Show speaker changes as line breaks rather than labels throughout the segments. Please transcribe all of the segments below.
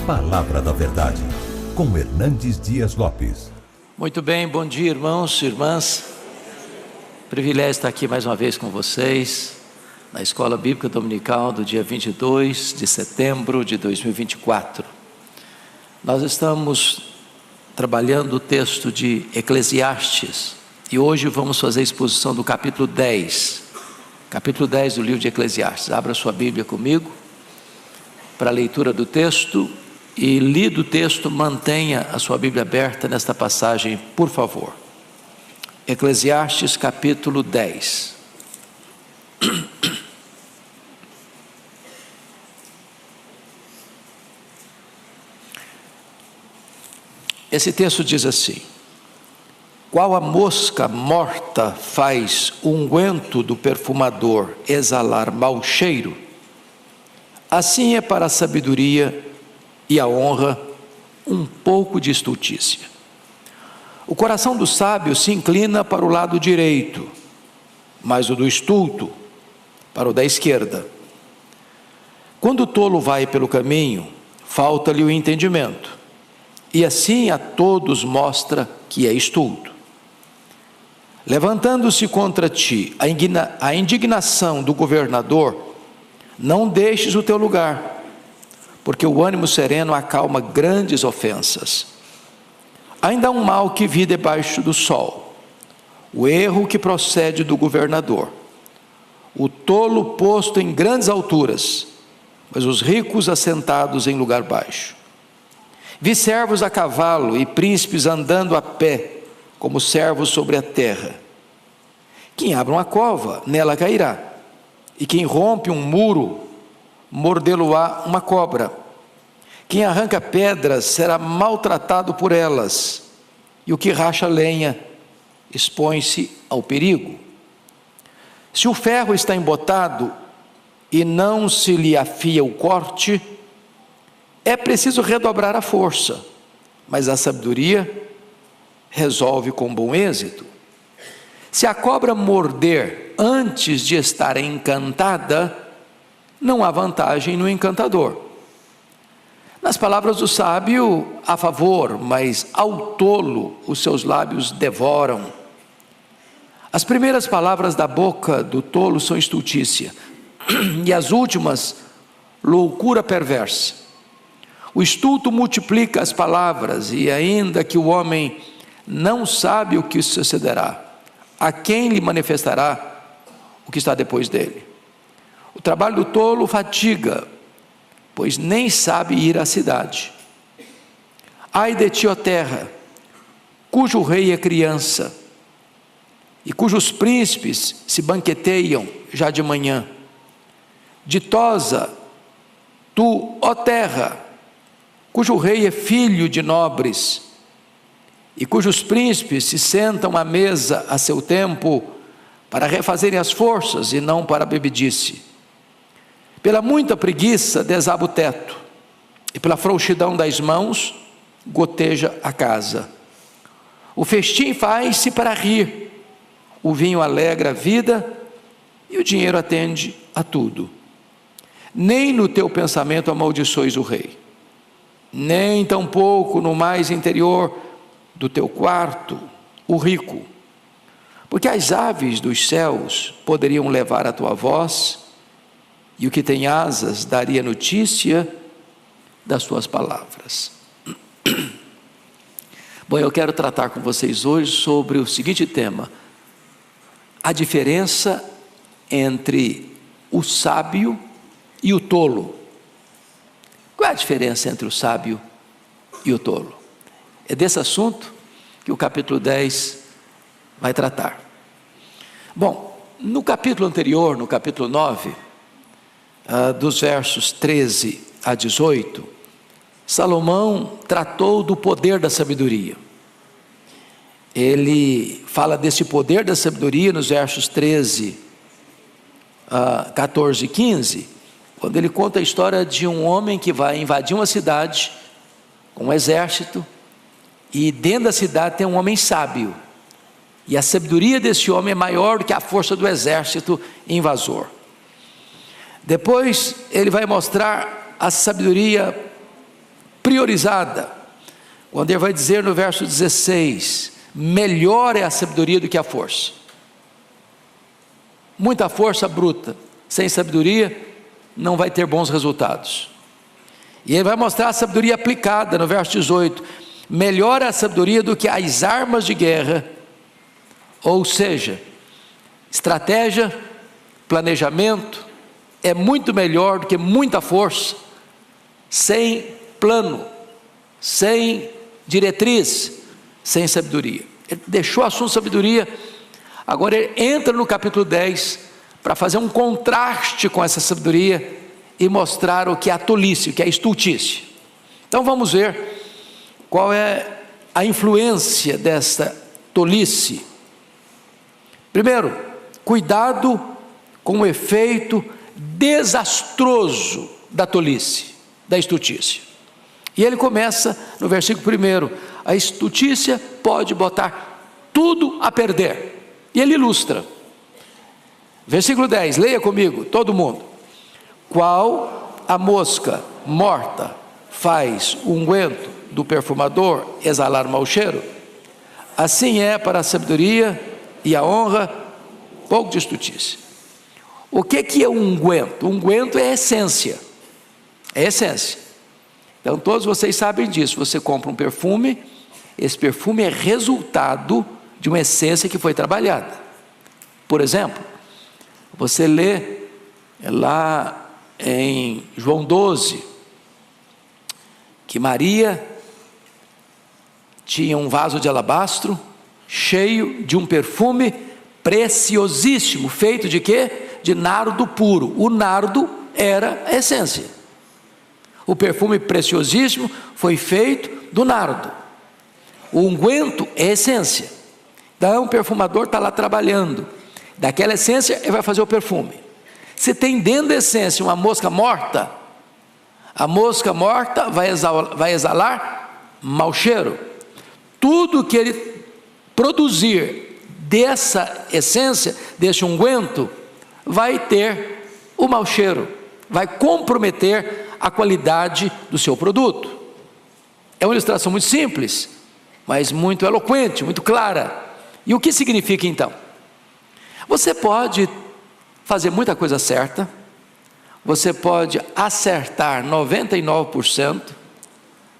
Palavra da Verdade, com Hernandes Dias Lopes.
Muito bem, bom dia, irmãos e irmãs. Privilégio estar aqui mais uma vez com vocês, na Escola Bíblica Dominical do dia 22 de setembro de 2024. Nós estamos trabalhando o texto de Eclesiastes e hoje vamos fazer a exposição do capítulo 10. Capítulo 10 do livro de Eclesiastes. Abra sua Bíblia comigo para a leitura do texto e, lido o texto, mantenha a sua Bíblia aberta nesta passagem, por favor. Eclesiastes capítulo 10. Esse texto diz assim: qual a mosca morta faz o unguento do perfumador exalar mau cheiro, assim é para a sabedoria e a honra um pouco de estultícia. O coração do sábio se inclina para o lado direito, mas o do estulto para o da esquerda. Quando o tolo vai pelo caminho, falta-lhe o entendimento, e assim a todos mostra que é estulto. Levantando-se contra ti a indignação do governador, não deixes o teu lugar, porque o ânimo sereno acalma grandes ofensas. Ainda há um mal que vi debaixo do sol, o erro que procede do governador, o tolo posto em grandes alturas, mas os ricos assentados em lugar baixo. Vi servos a cavalo e príncipes andando a pé, como servos sobre a terra. Quem abre uma cova, nela cairá, e quem rompe um muro, mordê-lo-á uma cobra. Quem arranca pedras será maltratado por elas, e o que racha lenha expõe-se ao perigo. Se o ferro está embotado e não se lhe afia o corte, é preciso redobrar a força, mas a sabedoria resolve com bom êxito. Se a cobra morder antes de estar encantada, não há vantagem no encantador. Nas palavras do sábio há favor, mas ao tolo os seus lábios devoram. As primeiras palavras da boca do tolo são estultícia, e as últimas, loucura perversa. O estulto multiplica as palavras, e ainda que o homem não sabe o que sucederá, a quem lhe manifestará o que está depois dele? O trabalho do tolo fatiga, pois nem sabe ir à cidade. Ai de ti, ó terra, cujo rei é criança, e cujos príncipes se banqueteiam já de manhã. Ditosa tu, ó terra, cujo rei é filho de nobres, e cujos príncipes se sentam à mesa a seu tempo, para refazerem as forças e não para a bebedice. Pela muita preguiça desaba o teto, e pela frouxidão das mãos goteja a casa. O festim faz-se para rir, o vinho alegra a vida, e o dinheiro atende a tudo. Nem no teu pensamento amaldiçoes o rei, nem tampouco no mais interior do teu quarto o rico, porque as aves dos céus poderiam levar a tua voz, e o que tem asas daria notícia das tuas palavras. Bom, eu quero tratar com vocês hoje sobre o seguinte tema: a diferença entre o sábio e o tolo. Qual é a diferença entre o sábio e o tolo? É desse assunto que o capítulo 10 vai tratar. Bom, no capítulo anterior, no capítulo 9, dos versos 13 a 18, Salomão tratou do poder da sabedoria. Ele fala desse poder da sabedoria nos versos 13, 14 e 15, quando ele conta a história de um homem que vai invadir uma cidade com um exército, e dentro da cidade tem um homem sábio, e a sabedoria desse homem é maior do que a força do exército invasor. Depois ele vai mostrar a sabedoria priorizada, quando ele vai dizer no verso 16, melhor é a sabedoria do que a força. Muita força bruta, sem sabedoria, não vai ter bons resultados. E ele vai mostrar a sabedoria aplicada no verso 18, melhor é a sabedoria do que as armas de guerra, ou seja, estratégia, planejamento, é muito melhor do que muita força, sem plano, sem diretriz, sem sabedoria. Ele deixou o assunto sabedoria, agora ele entra no capítulo 10, para fazer um contraste com essa sabedoria, e mostrar o que é a tolice, o que é a estultícia. Então vamos ver qual é a influência dessa tolice. Primeiro, cuidado com o efeito desastroso da tolice, da estultícia. E ele começa no versículo 1, a estultícia pode botar tudo a perder. E ele ilustra. Versículo 10, leia comigo, todo mundo. Qual a mosca morta faz o unguento do perfumador exalar mau cheiro? Assim é para a sabedoria e a honra pouco de estultícia. O que é unguento? Unguento é essência. É essência. Então todos vocês sabem disso. Você compra um perfume, esse perfume é resultado de uma essência que foi trabalhada. Por exemplo, você lê lá em João 12, que Maria tinha um vaso de alabastro cheio de um perfume preciosíssimo, feito de quê? De nardo puro. O nardo era a essência. O perfume preciosíssimo foi feito do nardo. O unguento é a essência. Então o perfumador está lá trabalhando. Daquela essência ele vai fazer o perfume. Se tem dentro da essência uma mosca morta, a mosca morta vai exalar mau cheiro. Tudo que ele produzir dessa essência, desse unguento, vai ter o mau cheiro, vai comprometer a qualidade do seu produto. É uma ilustração muito simples, mas muito eloquente, muito clara. E o que significa então? Você pode fazer muita coisa certa, você pode acertar 99%,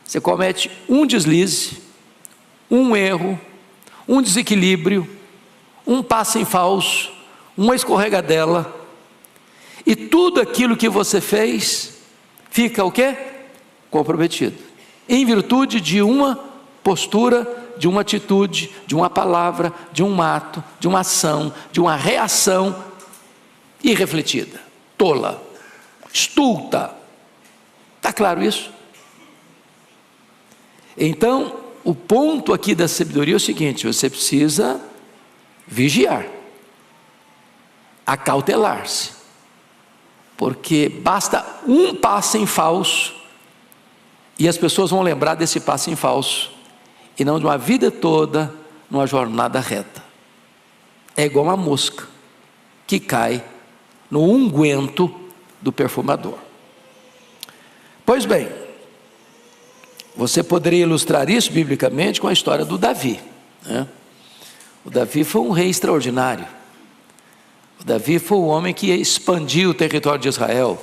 você comete um deslize, um erro, um desequilíbrio, um passo em falso, uma escorregadela, e tudo aquilo que você fez fica o quê? Comprometido, em virtude de uma postura, de uma atitude, de uma palavra, de um ato, de uma ação, de uma reação irrefletida, tola, estulta. Está claro isso? Então, o ponto aqui da sabedoria é o seguinte: você precisa vigiar, acautelar-se, porque basta um passo em falso, e as pessoas vão lembrar desse passo em falso, e não de uma vida toda numa jornada reta. É igual uma mosca que cai no unguento do perfumador. Pois bem, você poderia ilustrar isso biblicamente com a história do Davi, né? O Davi foi um rei extraordinário. O Davi foi o homem que expandiu o território de Israel.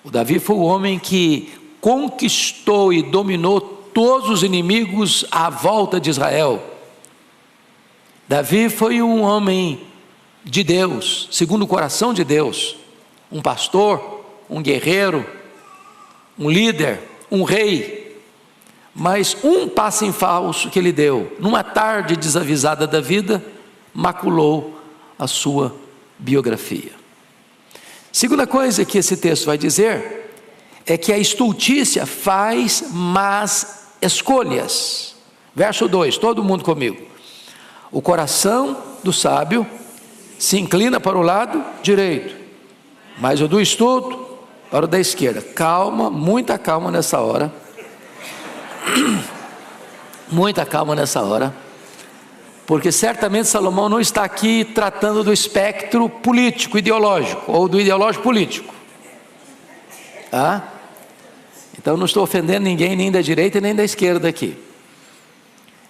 O Davi foi o homem que conquistou e dominou todos os inimigos à volta de Israel. Davi foi um homem de Deus, segundo o coração de Deus, um pastor, um guerreiro, um líder, um rei. Mas um passo em falso que ele deu, numa tarde desavisada da vida, maculou a sua biografia. Segunda coisa que esse texto vai dizer é que a estultícia faz más escolhas. Verso 2, todo mundo comigo. O coração do sábio se inclina para o lado direito, mas o do estulto para o da esquerda. Calma, muita calma nessa hora. Muita calma nessa hora, porque certamente Salomão não está aqui tratando do espectro político, ideológico, ou do ideológico político, tá? Então não estou ofendendo ninguém, nem da direita nem da esquerda aqui.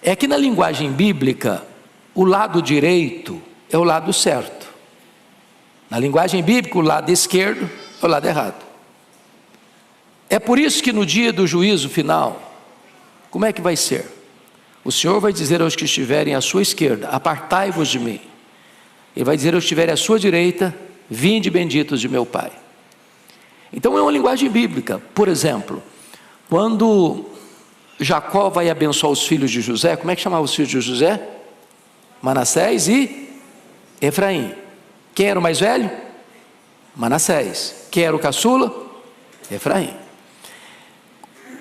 É que na linguagem bíblica, o lado direito é o lado certo. Na linguagem bíblica, o lado esquerdo é o lado errado. É por isso que no dia do juízo final, como é que vai ser? O Senhor vai dizer aos que estiverem à sua esquerda: apartai-vos de mim. Ele vai dizer aos que estiverem à sua direita: vinde benditos de meu Pai. Então é uma linguagem bíblica. Por exemplo, quando Jacó vai abençoar os filhos de José, como é que chamava os filhos de José? Manassés e Efraim. Quem era o mais velho? Manassés. Quem era o caçula? Efraim.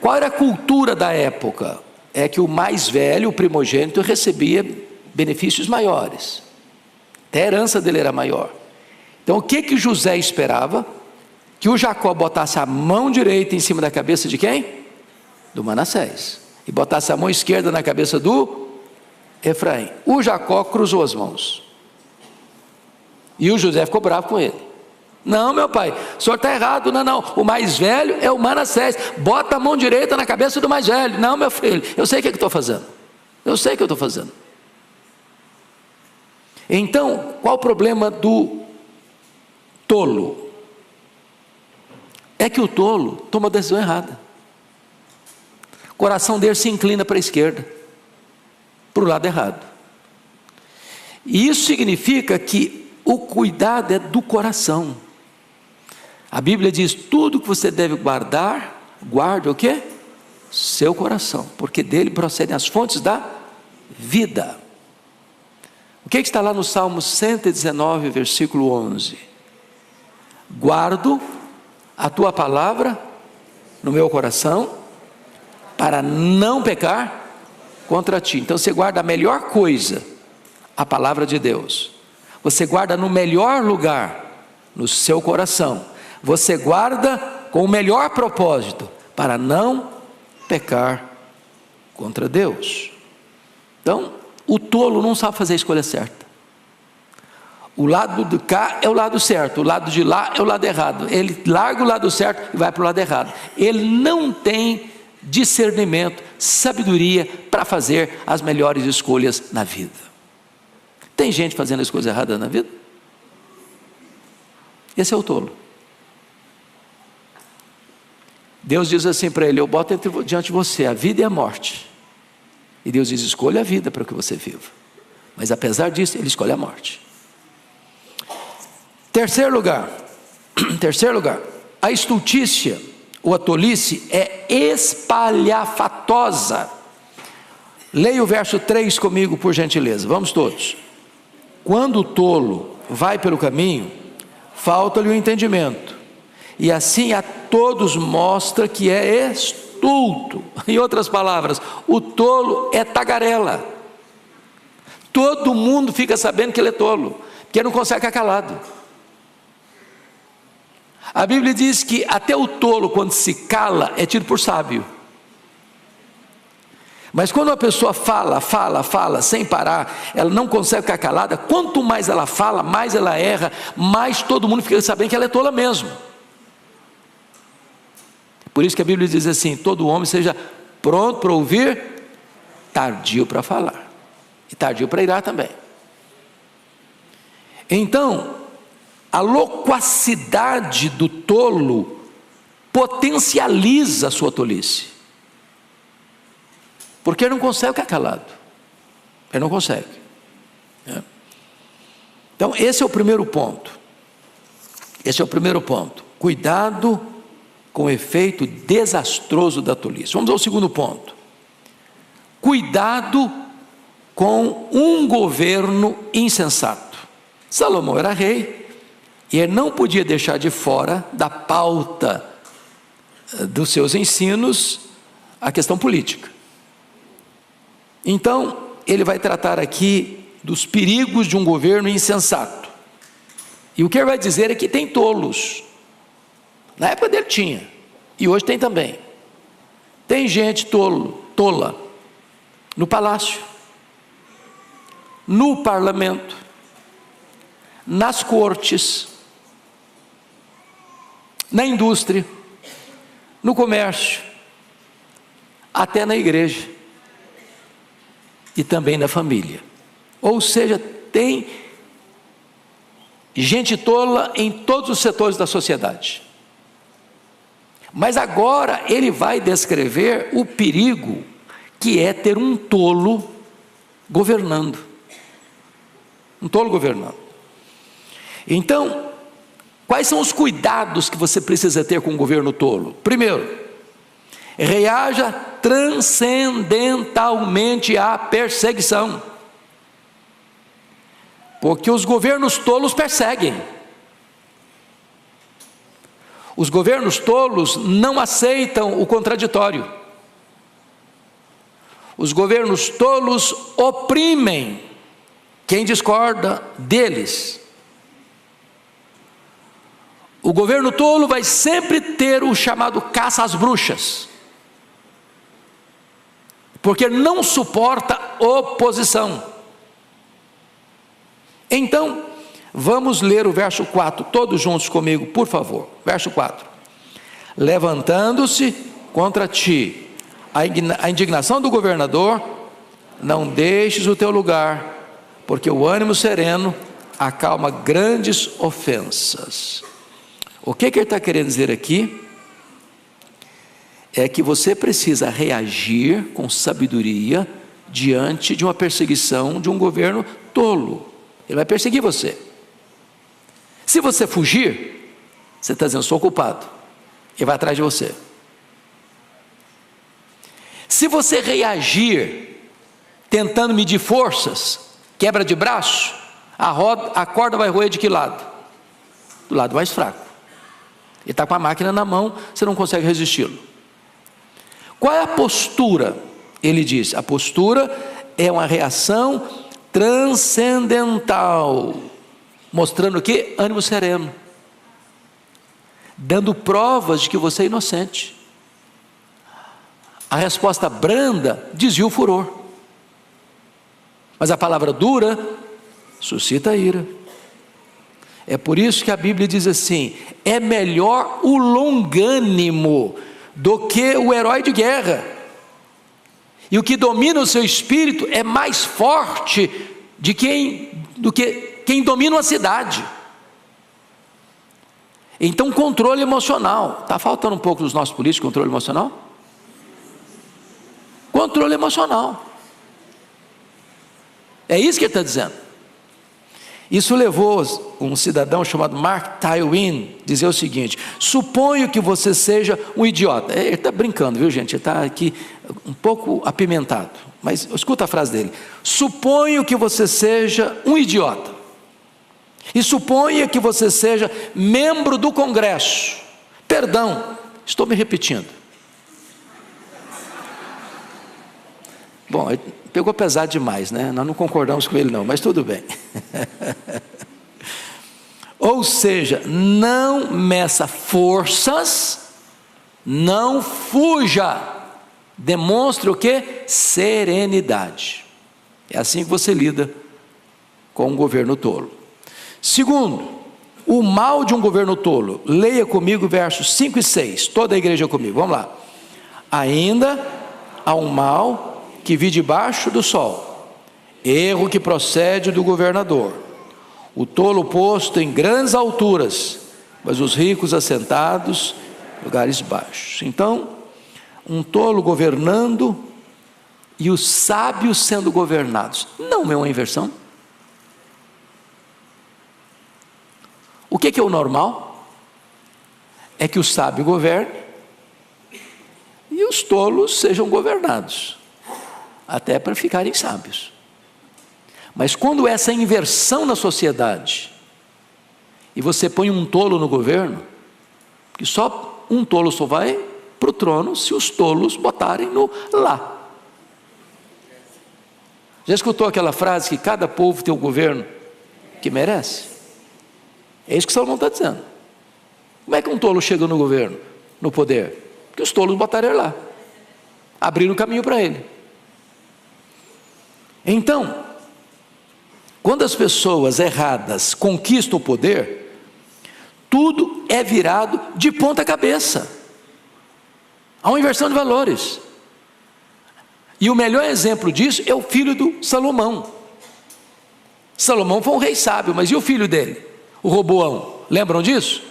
Qual era a cultura da época? É que o mais velho, o primogênito, recebia benefícios maiores. Até a herança dele era maior. Então o que José esperava? Que o Jacó botasse a mão direita em cima da cabeça de quem? Do Manassés. E botasse a mão esquerda na cabeça do Efraim. O Jacó cruzou as mãos. E o José ficou bravo com ele. Não, meu pai, o senhor está errado. Não, o mais velho é o Manassés. Bota a mão direita na cabeça do mais velho. Não, meu filho, eu sei o que estou fazendo. Eu sei o que eu estou fazendo. Então, qual o problema do tolo? É que o tolo toma a decisão errada. O coração dele se inclina para a esquerda, para o lado errado. E isso significa que o cuidado é do coração. A Bíblia diz: tudo que você deve guardar, guarde o quê? Seu coração, porque dele procedem as fontes da vida. O que está lá no Salmo 119, versículo 11? Guardo a tua palavra no meu coração, para não pecar contra ti. Então você guarda a melhor coisa, a palavra de Deus. Você guarda no melhor lugar, no seu coração. Você guarda com o melhor propósito, para não pecar contra Deus. Então, o tolo não sabe fazer a escolha certa. O lado de cá é o lado certo, o lado de lá é o lado errado. Ele larga o lado certo e vai para o lado errado. Ele não tem discernimento, sabedoria para fazer as melhores escolhas na vida. Tem gente fazendo as coisas erradas na vida? Esse é o tolo. Deus diz assim para ele: eu boto diante de você a vida e a morte. E Deus diz: escolha a vida para que você viva. Mas apesar disso, ele escolhe a morte. Terceiro lugar, a estultícia ou a tolice é espalhafatosa. Leia o verso 3 comigo, por gentileza. Vamos todos. Quando o tolo vai pelo caminho, falta-lhe o entendimento, e assim a todos mostra que é estulto. Em outras palavras, o tolo é tagarela. Todo mundo fica sabendo que ele é tolo, porque não consegue ficar calado. A Bíblia diz que até o tolo, quando se cala, é tido por sábio. Mas quando a pessoa fala, sem parar, ela não consegue ficar calada. Quanto mais ela fala, mais ela erra, mais todo mundo fica sabendo que ela é tola mesmo. Por isso que a Bíblia diz assim: todo homem seja pronto para ouvir, tardio para falar, e tardio para irar também. Então, a loquacidade do tolo potencializa a sua tolice, porque ele não consegue ficar calado. Ele não consegue. Então esse é o primeiro ponto. Cuidado com o efeito desastroso da tolice. Vamos ao segundo ponto. Cuidado com um governo insensato. Salomão era rei, e ele não podia deixar de fora da pauta dos seus ensinos a questão política. Então, ele vai tratar aqui dos perigos de um governo insensato. E o que ele vai dizer é que tem tolos. Na época dele tinha, e hoje tem também. Tem gente tola, no palácio, no parlamento, nas cortes, na indústria, no comércio, até na igreja e também na família. Ou seja, tem gente tola em todos os setores da sociedade. Mas agora ele vai descrever o perigo que é ter um tolo governando. Um tolo governando. Então, quais são os cuidados que você precisa ter com um governo tolo? Primeiro, reaja transcendentalmente à perseguição. Porque os governos tolos perseguem. Os governos tolos não aceitam o contraditório. Os governos tolos oprimem quem discorda deles. O governo tolo vai sempre ter o chamado caça às bruxas, porque não suporta oposição. Então, vamos ler o verso 4, todos juntos comigo, por favor. Verso 4. Levantando-se contra ti a indignação do governador, não deixes o teu lugar, porque o ânimo sereno acalma grandes ofensas. O que ele está querendo dizer aqui é que você precisa reagir com sabedoria diante de uma perseguição de um governo tolo. Ele vai perseguir você. Se você fugir, você está dizendo, sou culpado. Ele vai atrás de você. Se você reagir tentando medir forças, quebra de braço, a corda vai roer de que lado? Do lado mais fraco. Ele está com a máquina na mão, você não consegue resisti-lo. Qual é a postura? Ele diz, a postura é uma reação transcendental, mostrando o quê? Ânimo sereno, dando provas de que você é inocente. A resposta branda desvia o furor, mas a palavra dura suscita ira. É por isso que a Bíblia diz assim, é melhor o longânimo do que o herói de guerra, e o que domina o seu espírito é mais forte do que quem domina uma cidade. Então, controle emocional. Está faltando um pouco dos nossos políticos, controle emocional? Controle emocional. É isso que ele está dizendo. Isso levou um cidadão chamado Mark Twain a dizer o seguinte, suponho que você seja um idiota. Ele está brincando, viu gente? Ele está aqui um pouco apimentado, mas escuta a frase dele. Suponho que você seja um idiota, e suponha que você seja membro do Congresso. Perdão, estou me repetindo. Bom, ele pegou pesado demais, né? Nós não concordamos com ele não, mas tudo bem. Ou seja, não meça forças, não fuja, demonstre o que? Serenidade. É assim que você lida com um governo tolo. Segundo, o mal de um governo tolo. Leia comigo versos 5 e 6, toda a igreja comigo, vamos lá. Ainda há um mal que vi debaixo do sol, erro que procede do governador, o tolo posto em grandes alturas, mas os ricos assentados em lugares baixos. Então, um tolo governando e os sábios sendo governados. Não é uma inversão? O que é o normal? É que o sábio governe e os tolos sejam governados, até para ficarem sábios. Mas quando essa inversão na sociedade, e você põe um tolo no governo, que só um tolo só vai para o trono se os tolos botarem no lá. Já escutou aquela frase que cada povo tem o governo que merece? É isso que Salomão está dizendo. Como é que um tolo chega no governo, no poder? Porque os tolos botaram ele lá, abriram o caminho para ele. Então, quando as pessoas erradas conquistam o poder, tudo é virado de ponta cabeça. Há uma inversão de valores. E o melhor exemplo disso é o filho do Salomão. Salomão foi um rei sábio, mas e o filho dele? O Roboão. Lembram disso?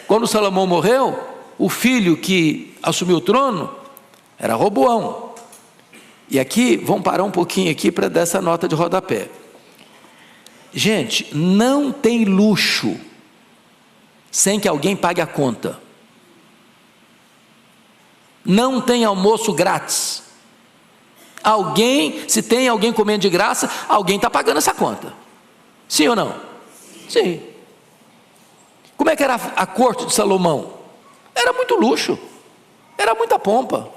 Quando Salomão morreu, o filho que assumiu o trono era Roboão. E aqui, vamos parar um pouquinho aqui para dar essa nota de rodapé. Gente, não tem luxo sem que alguém pague a conta. Não tem almoço grátis. Se tem alguém comendo de graça, alguém está pagando essa conta. Sim ou não? Sim. Como é que era a corte de Salomão? Era muito luxo, era muita pompa,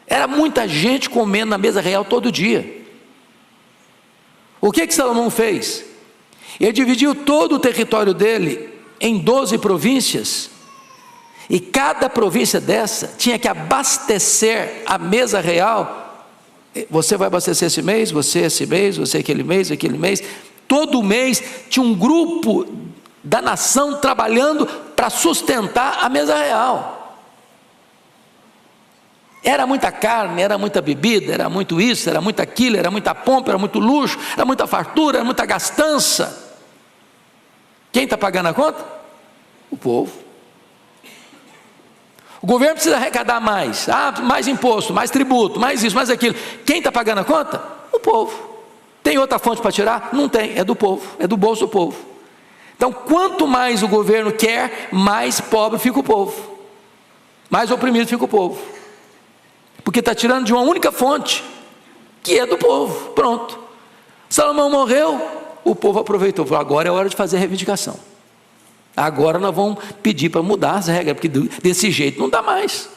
era muita gente comendo na mesa real todo dia. O que Salomão fez? Ele dividiu todo o território dele em 12 províncias, e cada província dessa tinha que abastecer a mesa real. Você vai abastecer esse mês, você esse mês, você aquele mês. Todo mês tinha um grupo da nação trabalhando para sustentar a mesa real. Era muita carne, era muita bebida, era muito isso, era muito aquilo, era muita pompa, era muito luxo, era muita fartura, era muita gastança. Quem está pagando a conta? O povo. O governo precisa arrecadar mais, mais imposto, mais tributo, mais isso, mais aquilo. Quem está pagando a conta? O povo. Tem outra fonte para tirar? Não tem, é do povo, é do bolso do povo. Então, quanto mais o governo quer, mais pobre fica o povo, mais oprimido fica o povo, porque está tirando de uma única fonte, que é do povo. Pronto. Salomão morreu, o povo aproveitou, falou: agora é hora de fazer reivindicação. Agora nós vamos pedir para mudar as regras, porque desse jeito não dá mais.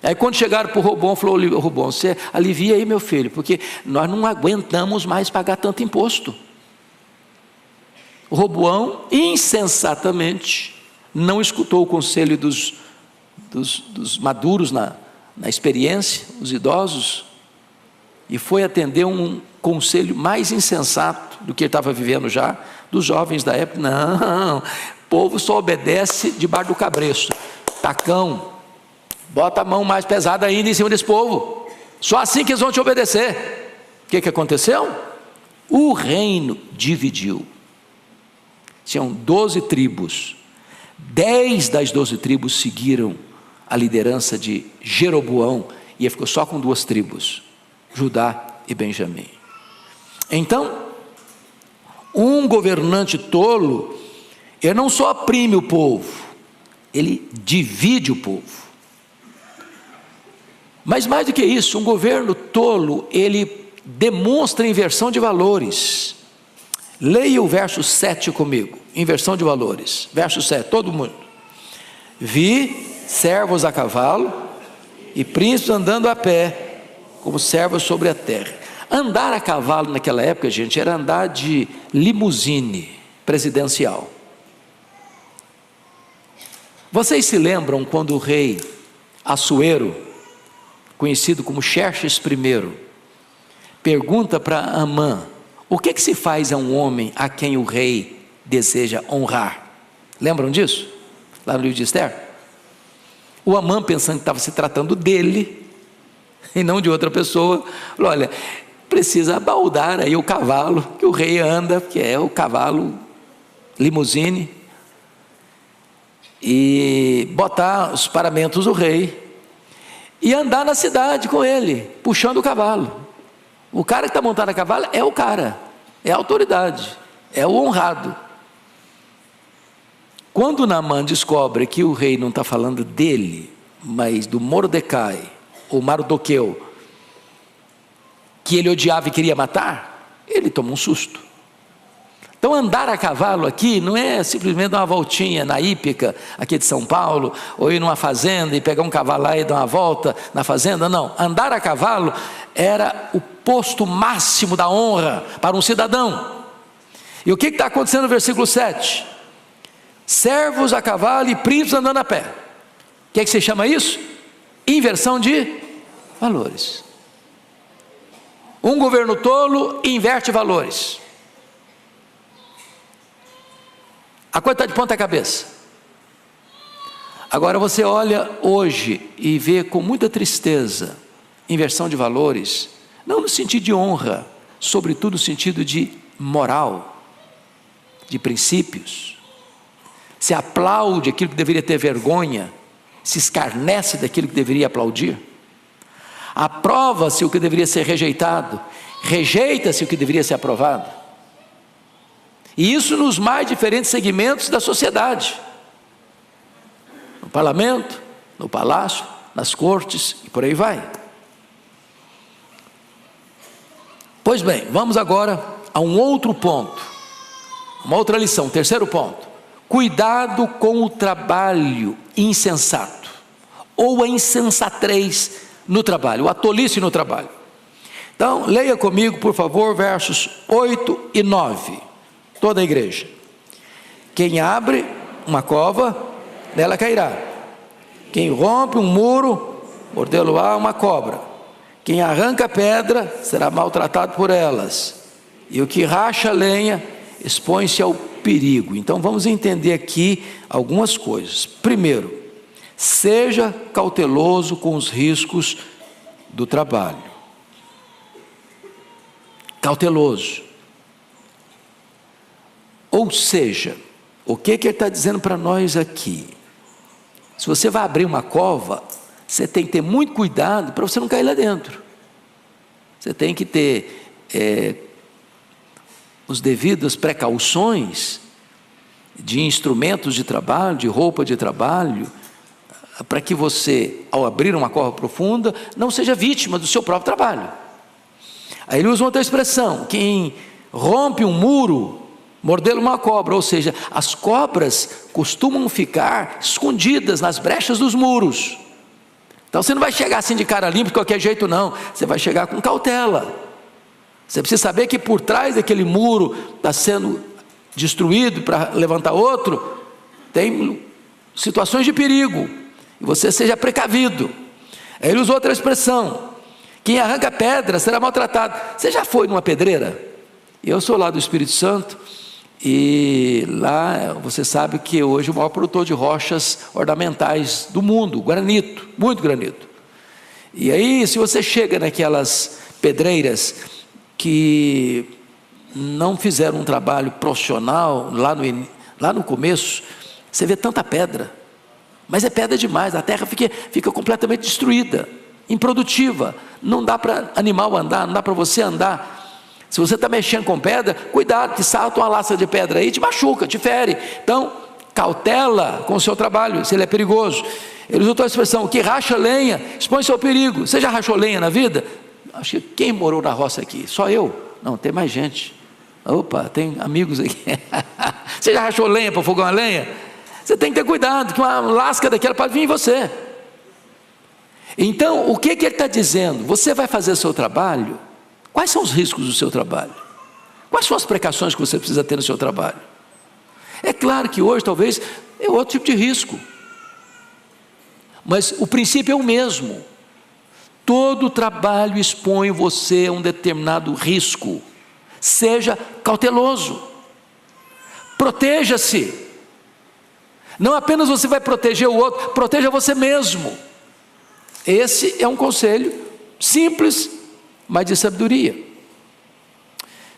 Aí quando chegaram para o Roboão, falou: Roboão, você alivia aí, meu filho, porque nós não aguentamos mais pagar tanto imposto. O Roboão, insensatamente, não escutou o conselho dos maduros na experiência, os idosos, e foi atender um conselho mais insensato do que ele estava vivendo já, dos jovens da época. Não, o povo só obedece debaixo do cabresto. Tacão, bota a mão mais pesada ainda em cima desse povo, só assim que eles vão te obedecer. O que aconteceu? O reino dividiu. Tinham 12 tribos, 10 das 12 tribos seguiram a liderança de Jeroboão, e ele ficou só com 2 tribos, Judá e Benjamim. Então, um governante tolo, ele não só oprime o povo, ele divide o povo. Mas mais do que isso, um governo tolo, ele demonstra inversão de valores. Leia o verso 7 comigo, inversão de valores. Verso 7, todo mundo. Vi servos a cavalo e príncipes andando a pé, como servos sobre a terra. Andar a cavalo naquela época, gente, era andar de limusine presidencial. Vocês se lembram quando o rei Assuero, conhecido como Xerxes I, pergunta para Amã: o que se faz a um homem a quem o rei deseja honrar? Lembram disso? Lá no livro de Esther. O Amã, pensando que estava se tratando dele e não de outra pessoa, falou: olha, precisa baldar aí o cavalo que o rei anda, que é o cavalo limusine, e botar os paramentos do rei e andar na cidade com ele, puxando o cavalo. O cara que está montado a cavalo é o cara, é a autoridade, é o honrado. Quando Naamã descobre que o rei não está falando dele, mas do Mordecai, ou Mardoqueu, que ele odiava e queria matar, ele toma um susto. Então andar a cavalo aqui não é simplesmente dar uma voltinha na hípica aqui de São Paulo, ou ir numa fazenda e pegar um cavalo lá e dar uma volta na fazenda. Não, andar a cavalo era o posto máximo da honra para um cidadão. E o que está acontecendo no versículo 7? Servos a cavalo e príncipes andando a pé. O que se chama isso? Inversão de valores. Um governo tolo inverte valores. A coisa está de ponta cabeça. Agora você olha hoje e vê com muita tristeza inversão de valores, não no sentido de honra, sobretudo no sentido de moral, de princípios. Se aplaude aquilo que deveria ter vergonha, se escarnece daquilo que deveria aplaudir. Aprova-se o que deveria ser rejeitado, rejeita-se o que deveria ser aprovado. E isso nos mais diferentes segmentos da sociedade. No parlamento, no palácio, nas cortes e por aí vai. Pois bem, vamos agora a um outro ponto, uma outra lição, terceiro ponto. Cuidado com o trabalho insensato, ou a insensatez no trabalho, a tolice no trabalho. Então, leia comigo, por favor, versos 8 e 9, toda a igreja. Quem abre uma cova, nela cairá. Quem rompe um muro, mordê-lo-á uma cobra. Quem arranca pedra, será maltratado por elas. E o que racha lenha, expõe-se ao perigo. Então vamos entender aqui algumas coisas. Primeiro, seja cauteloso com os riscos do trabalho. Cauteloso. Ou seja, o que ele está dizendo para nós aqui? Se você vai abrir uma cova, você tem que ter muito cuidado para você não cair lá dentro. Você tem que ter os devidas precauções de instrumentos de trabalho, de roupa de trabalho, para que você, ao abrir uma cova profunda, não seja vítima do seu próprio trabalho. Aí ele usa outra expressão: quem rompe um muro, mordê-lo uma cobra. Ou seja, as cobras costumam ficar escondidas nas brechas dos muros. Então você não vai chegar assim de cara limpa de qualquer jeito, não. Você vai chegar com cautela. Você precisa saber que por trás daquele muro está sendo destruído para levantar outro, tem situações de perigo, e você seja precavido. Aí ele usou outra expressão: quem arranca pedra será maltratado. Você já foi numa pedreira? Eu sou lá do Espírito Santo, e lá você sabe que hoje o maior produtor de rochas ornamentais do mundo, granito, muito granito. E aí, se você chega naquelas pedreiras que não fizeram um trabalho profissional lá no começo, você vê tanta pedra, mas é pedra demais, a terra fica completamente destruída, improdutiva, não dá para animal andar, não dá para você andar. Se você está mexendo com pedra, cuidado, que salta uma laça de pedra aí, te machuca, te fere. Então, cautela com o seu trabalho, se ele é perigoso. Ele usou a expressão: o que racha lenha, expõe-se ao perigo. Você já rachou lenha na vida? Acho que quem morou na roça aqui? Só eu? Não, tem mais gente. Opa, tem amigos aqui. Você já rachou lenha para fogão a lenha? Você tem que ter cuidado, que uma lasca daquela pode vir em você. Então, o que ele está dizendo? Você vai fazer o seu trabalho? Quais são os riscos do seu trabalho? Quais são as precauções que você precisa ter no seu trabalho? É claro que hoje talvez é outro tipo de risco, mas o princípio é o mesmo. Todo trabalho expõe você a um determinado risco. Seja cauteloso, proteja-se. Não apenas você vai proteger o outro, proteja você mesmo. Esse é um conselho simples, mas de sabedoria.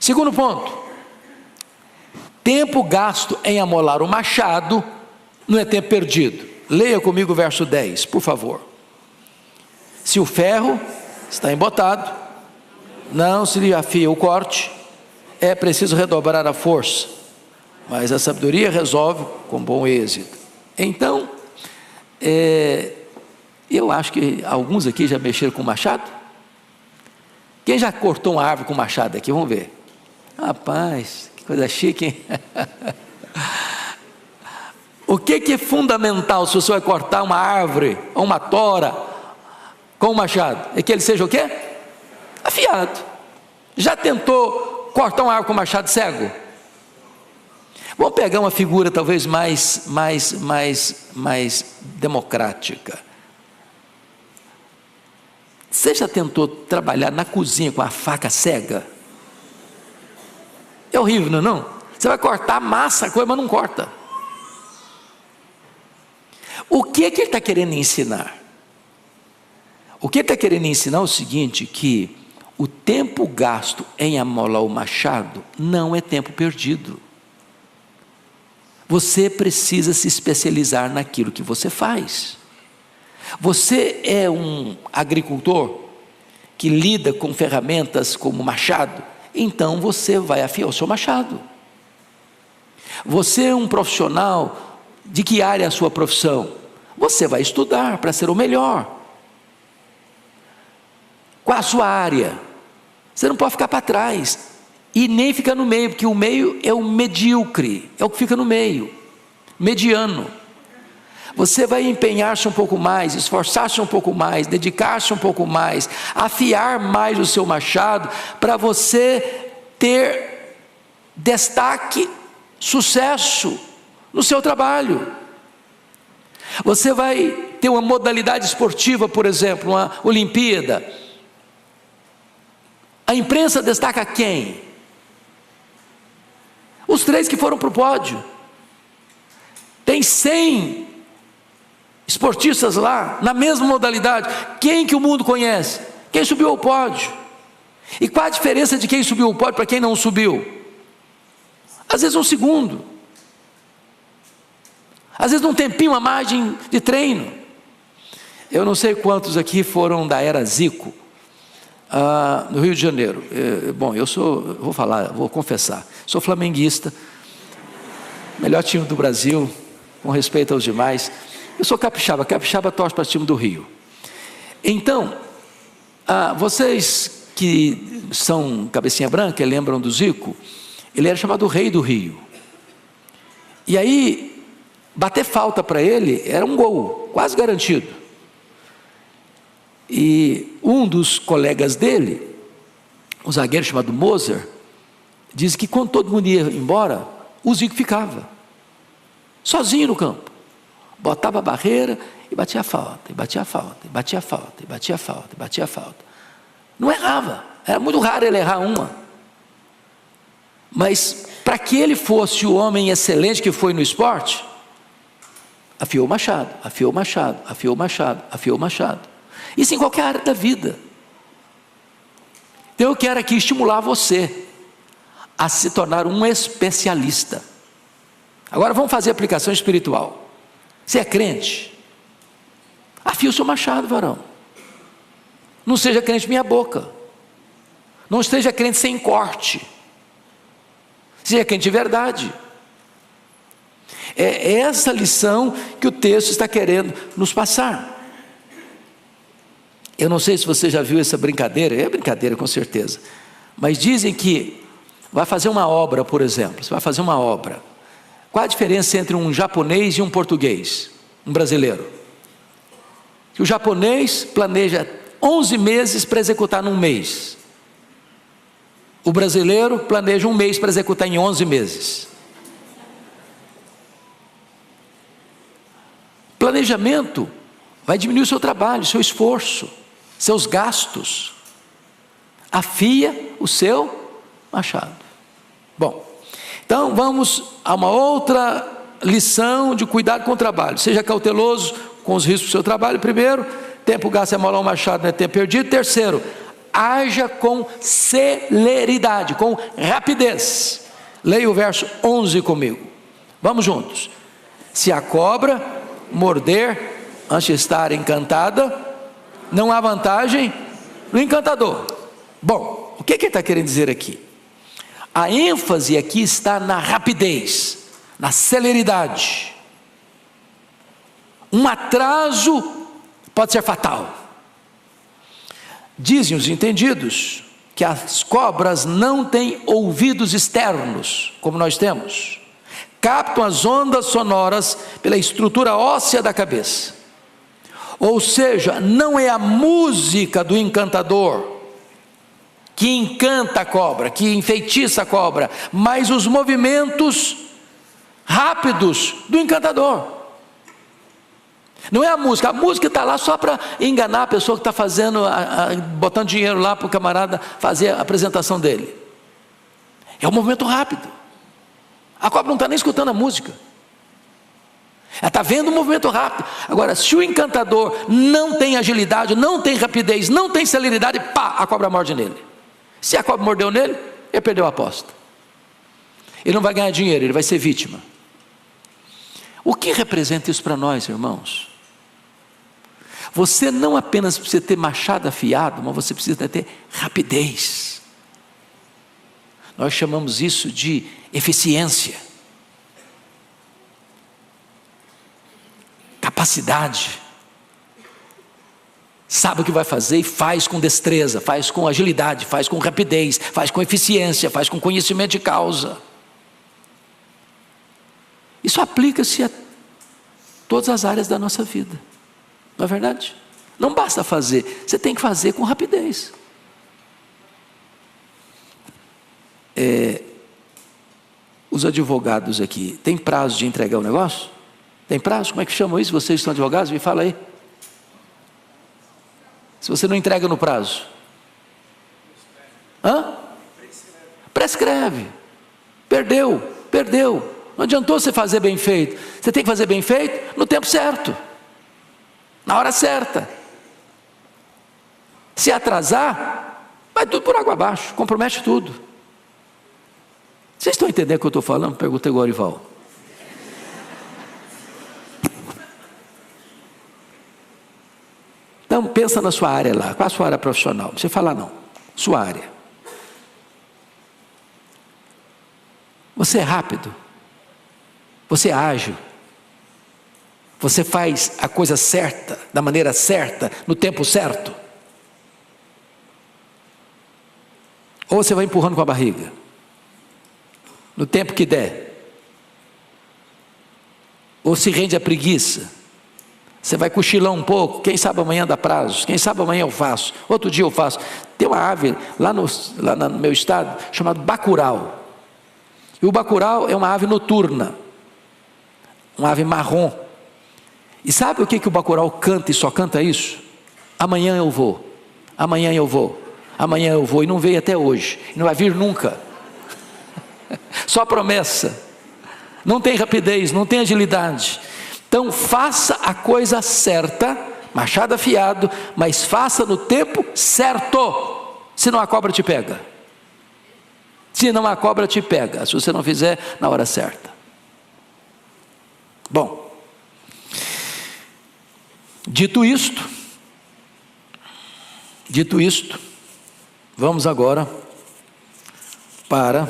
Segundo ponto: tempo gasto em amolar o machado não é tempo perdido. Leia comigo o verso 10, por favor. Se o ferro está embotado, não se lhe afia o corte, é preciso redobrar a força, mas a sabedoria resolve com bom êxito. Então, eu acho que alguns aqui já mexeram com machado. Quem já cortou uma árvore com machado aqui? Vamos ver. Rapaz, que coisa chique, hein? O que é fundamental se você vai cortar uma árvore ou uma tora com um machado? É que ele seja o quê? Afiado. Já tentou cortar uma árvore com machado cego? Vamos pegar uma figura talvez mais democrática. Você já tentou trabalhar na cozinha com a faca cega? É horrível, não é não? Você vai cortar massa, coisa, mas não corta. O que é que ele está querendo ensinar? O que ele está querendo ensinar é o seguinte, que o tempo gasto em amolar o machado não é tempo perdido. Você precisa se especializar naquilo que você faz. Você é um agricultor que lida com ferramentas como machado, então você vai afiar o seu machado. Você é um profissional, de que área é a sua profissão? Você vai estudar para ser o melhor. Qual a sua área? Você não pode ficar para trás, e nem ficar no meio, porque o meio é o medíocre, é o que fica no meio, mediano. Você vai empenhar-se um pouco mais, esforçar-se um pouco mais, dedicar-se um pouco mais, afiar mais o seu machado, para você ter destaque, sucesso no seu trabalho. Você vai ter uma modalidade esportiva, por exemplo, uma Olimpíada. A imprensa destaca quem? Os 3 que foram para o pódio. Tem 100 esportistas lá, na mesma modalidade. Quem que o mundo conhece? Quem subiu ao pódio. E qual a diferença de quem subiu ao pódio para quem não subiu? Às vezes 1 segundo. Às vezes um tempinho, uma margem de treino. Eu não sei quantos aqui foram da era Zico, no Rio de Janeiro. Bom, vou confessar, sou flamenguista, melhor time do Brasil, com respeito aos demais. Eu sou capixaba torce para o time do Rio. Então, vocês que são cabecinha branca, lembram do Zico? Ele era chamado o Rei do Rio. E aí, bater falta para ele era um gol, quase garantido. E um dos colegas dele, um zagueiro chamado Moser, diz que quando todo mundo ia embora, o Zico ficava sozinho no campo, botava a barreira e batia a falta, e batia a falta, e batia a falta, e batia a falta, e batia a falta. Não errava, era muito raro ele errar uma. Mas para que ele fosse o homem excelente que foi no esporte, afiou o machado, afiou o machado, afiou o machado, afiou o machado. Isso em qualquer área da vida. Então eu quero aqui estimular você a se tornar um especialista. Agora vamos fazer aplicação espiritual. Você é crente? Afia o seu machado, varão. Não seja crente meia boca. Não esteja crente sem corte. Seja crente de verdade. É essa lição que o texto está querendo nos passar. Eu não sei se você já viu essa brincadeira, é brincadeira com certeza, mas dizem que vai fazer uma obra, por exemplo, você vai fazer uma obra, qual a diferença entre um japonês e um português, um brasileiro? Que o japonês planeja 11 meses para executar num mês, o brasileiro planeja 1 mês para executar em 11 meses. Planejamento vai diminuir o seu trabalho, o seu esforço, seus gastos. Afia o seu machado. Bom, então vamos a uma outra lição de cuidado com o trabalho. Seja cauteloso com os riscos do seu trabalho. Primeiro, tempo gasto em amolar o machado não é tempo perdido. Terceiro, haja com celeridade, com rapidez. Leia o verso 11 comigo. Vamos juntos. Se a cobra morder antes de estar encantada, não há vantagem no encantador. Bom, o que ele está querendo dizer aqui? A ênfase aqui está na rapidez, na celeridade. Um atraso pode ser fatal. Dizem os entendidos que as cobras não têm ouvidos externos, como nós temos. Captam as ondas sonoras pela estrutura óssea da cabeça. Ou seja, não é a música do encantador que encanta a cobra, que enfeitiça a cobra, mas os movimentos rápidos do encantador. Não é a música está lá só para enganar a pessoa que está fazendo, botando dinheiro lá para o camarada fazer a apresentação dele. É um movimento rápido. A cobra não está nem escutando a música. Ela está vendo um movimento rápido. Agora, se o encantador não tem agilidade, não tem rapidez, não tem celeridade, pá, a cobra morde nele. Se a cobra mordeu nele, ele perdeu a aposta. Ele não vai ganhar dinheiro, ele vai ser vítima. O que representa isso para nós, irmãos? Você não apenas precisa ter machado afiado, mas você precisa ter rapidez. Nós chamamos isso de eficiência, capacidade. Sabe o que vai fazer e faz com destreza, faz com agilidade, faz com rapidez, faz com eficiência, faz com conhecimento de causa. Isso aplica-se a todas as áreas da nossa vida, não é verdade? Não basta fazer, você tem que fazer com rapidez. Os advogados aqui, tem prazo de entregar o negócio? Tem prazo? Como é que chamam isso? Vocês que são advogados, me fala aí. Se você não entrega no prazo, prescreve. Perdeu. Não adiantou você fazer bem feito. Você tem que fazer bem feito no tempo certo, na hora certa. Se atrasar, vai tudo por água abaixo, compromete tudo. Vocês estão entendendo o que eu estou falando? Perguntei o Orival. Então pensa na sua área lá. Qual a sua área profissional? Não precisa falar não. Sua área. Você é rápido. Você é ágil. Você faz a coisa certa, da maneira certa, no tempo certo. Ou você vai empurrando com a barriga, no tempo que der. Ou se rende à preguiça. Você vai cochilar um pouco, quem sabe amanhã dá prazo, quem sabe amanhã eu faço, outro dia eu faço. Tem uma ave lá no meu estado, chamada bacurau. E o bacurau é uma ave noturna, uma ave marrom. E sabe o que o bacurau canta e só canta isso? Amanhã eu vou, amanhã eu vou, amanhã eu vou. E não veio até hoje, e não vai vir nunca. Só promessa. Não tem rapidez, não tem agilidade. Então faça a coisa certa, machado afiado, mas faça no tempo certo, senão a cobra te pega. Senão a cobra te pega, se você não fizer na hora certa. Bom, dito isto, vamos agora para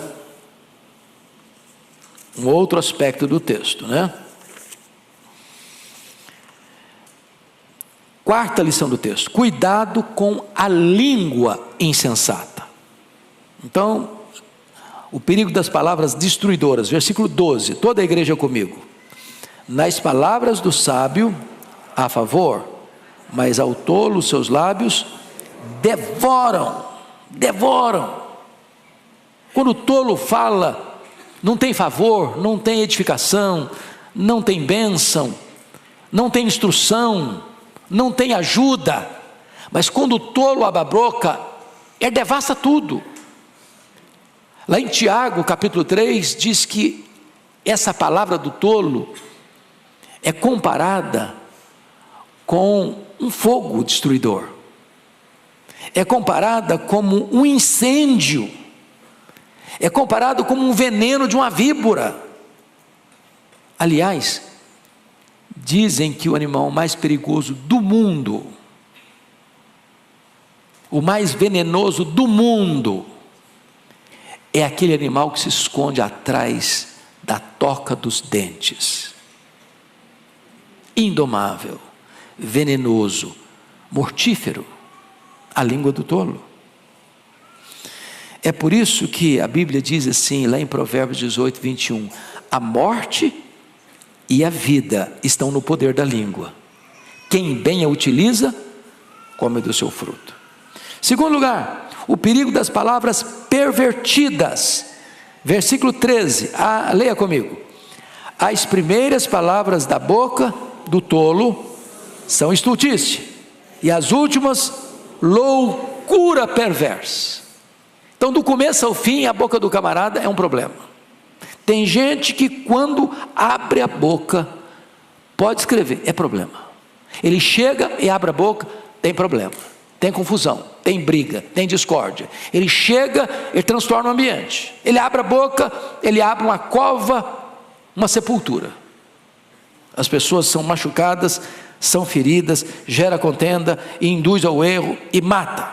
um outro aspecto do texto, né? Quarta lição do texto: cuidado com a língua insensata. Então, o perigo das palavras destruidoras, versículo 12, toda a igreja comigo. Nas palavras do sábio há favor, mas ao tolo seus lábios devoram. Quando o tolo fala, não tem favor, não tem edificação, não tem bênção, não tem instrução, não tem ajuda. Mas quando o tolo abre a boca, ele devasta tudo. Lá em Tiago, capítulo 3, diz que essa palavra do tolo é comparada com um fogo destruidor. É comparada como um incêndio. É comparado como um veneno de uma víbora. Aliás, dizem que o animal mais perigoso do mundo, o mais venenoso do mundo, é aquele animal que se esconde atrás da toca dos dentes. Indomável, venenoso, mortífero, a língua do tolo. É por isso que a Bíblia diz assim, lá em Provérbios 18, 21, a morte e a vida estão no poder da língua. Quem bem a utiliza, come do seu fruto. Segundo lugar, o perigo das palavras pervertidas. Versículo 13, leia comigo. As primeiras palavras da boca do tolo são estultice, e as últimas, loucura perversa. Então, do começo ao fim, a boca do camarada é um problema. Tem gente que quando abre a boca, pode escrever, é problema. Ele chega e abre a boca, tem problema, tem confusão, tem briga, tem discórdia. Ele chega, ele transtorna o ambiente. Ele abre a boca, ele abre uma cova, uma sepultura. As pessoas são machucadas, são feridas, gera contenda, induz ao erro e mata.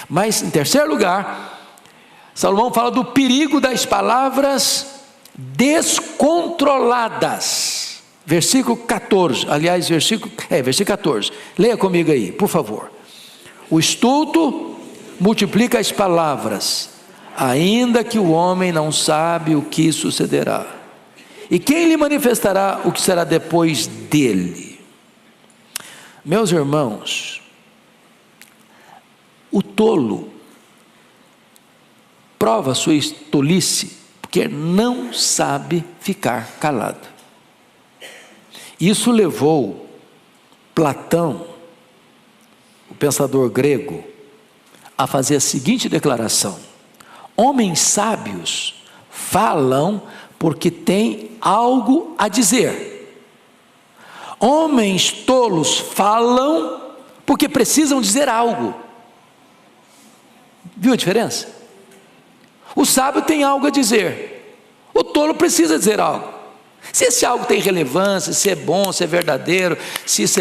Mas em terceiro lugar, Salomão fala do perigo das palavras descontroladas. Versículo 14, aliás, versículo 14. Leia comigo aí, por favor. O estulto multiplica as palavras, ainda que o homem não sabe o que sucederá. E quem lhe manifestará o que será depois dele? Meus irmãos, o tolo prova sua tolice porque não sabe ficar calado. Isso levou Platão, o pensador grego, a fazer a seguinte declaração: homens sábios falam porque têm algo a dizer. Homens tolos falam porque precisam dizer algo. Viu a diferença? O sábio tem algo a dizer, o tolo precisa dizer algo. Se esse algo tem relevância, se é bom, se é verdadeiro, se isso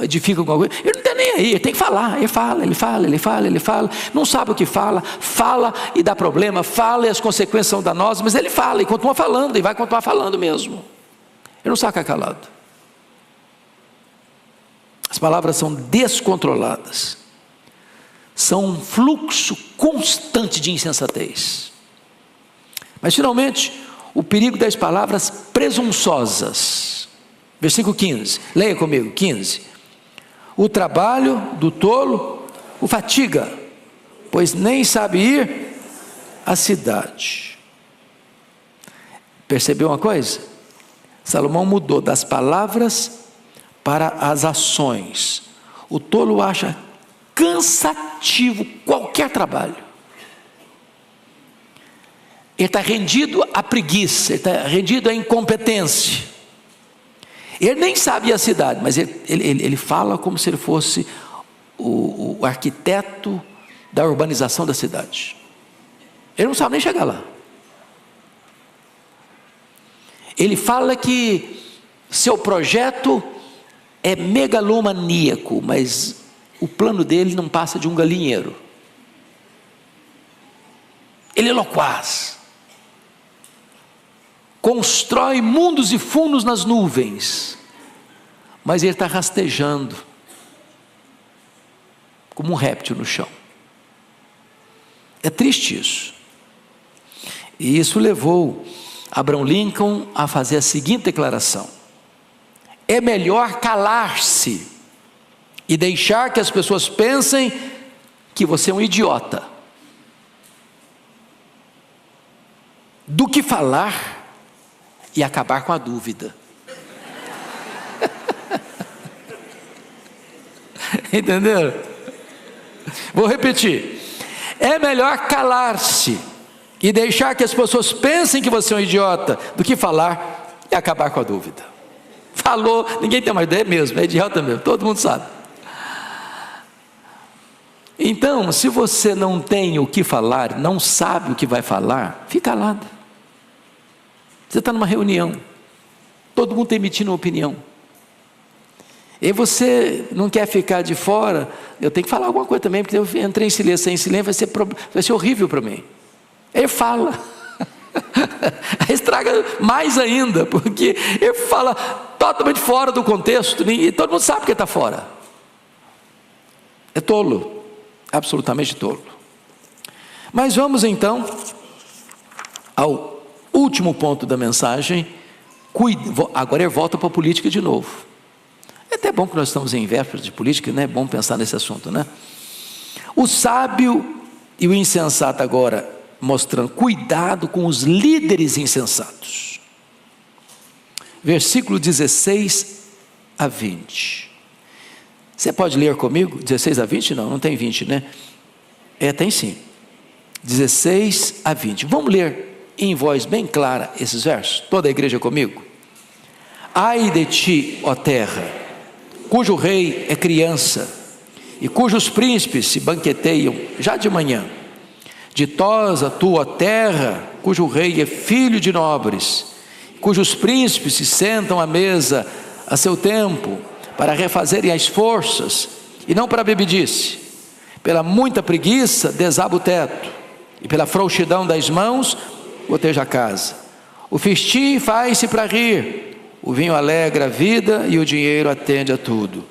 edifica alguma coisa, ele não está nem aí, ele tem que falar. Ele fala, não sabe o que fala e dá problema, fala e as consequências são danosas, mas ele fala e continua falando, e vai continuar falando mesmo. Ele não sabe ficar calado. As palavras são descontroladas, são um fluxo constante de insensatez. Mas finalmente, o perigo das palavras presunçosas. Versículo 15, leia comigo, 15. O trabalho do tolo o fatiga, pois nem sabe ir à cidade. Percebeu uma coisa? Salomão mudou das palavras para as ações. O tolo acha cansativo qualquer trabalho. Ele está rendido à preguiça, ele está rendido à incompetência. Ele nem sabe a cidade, mas ele fala como se ele fosse o arquiteto da urbanização da cidade. Ele não sabe nem chegar lá. Ele fala que seu projeto é megalomaníaco, mas o plano dele não passa de um galinheiro. Ele é loquaz. Constrói mundos e fundos nas nuvens, mas ele está rastejando como um réptil no chão. É triste isso. E isso levou Abraham Lincoln a fazer a seguinte declaração: é melhor calar-se e deixar que as pessoas pensem que você é um idiota, do que falar e acabar com a dúvida. Entenderam? Vou repetir: é melhor calar-se e deixar que as pessoas pensem que você é um idiota, do que falar e acabar com a dúvida. Falou, ninguém tem mais ideia mesmo, é idiota mesmo, todo mundo sabe. Então, se você não tem o que falar, não sabe o que vai falar, fica calado. Você está numa reunião, todo mundo está emitindo uma opinião, e você não quer ficar de fora. Eu tenho que falar alguma coisa também, porque eu entrei em silêncio, sem silêncio vai ser horrível para mim. Ele fala, estraga mais ainda, porque ele fala totalmente fora do contexto, e todo mundo sabe que ele está fora. É tolo, absolutamente tolo. Mas vamos então ao último ponto da mensagem. Agora ele volta para a política de novo. É até bom que nós estamos em véspera de política, né? É bom pensar nesse assunto, né? O sábio e o insensato agora, mostrando cuidado com os líderes insensatos. Versículo 16 a 20. Você pode ler comigo? 16 a 20? Não tem 20, né? Tem sim. 16 a 20. Vamos ler em voz bem clara esses versos? Toda a igreja comigo? Ai de ti, ó terra, cujo rei é criança, e cujos príncipes se banqueteiam já de manhã. Ditosa tua terra, cujo rei é filho de nobres, cujos príncipes se sentam à mesa a seu tempo, para refazerem as forças, e não para bebedice. Pela muita preguiça desaba o teto, e pela frouxidão das mãos goteja a casa. O festim faz-se para rir, o vinho alegra a vida, e o dinheiro atende a tudo.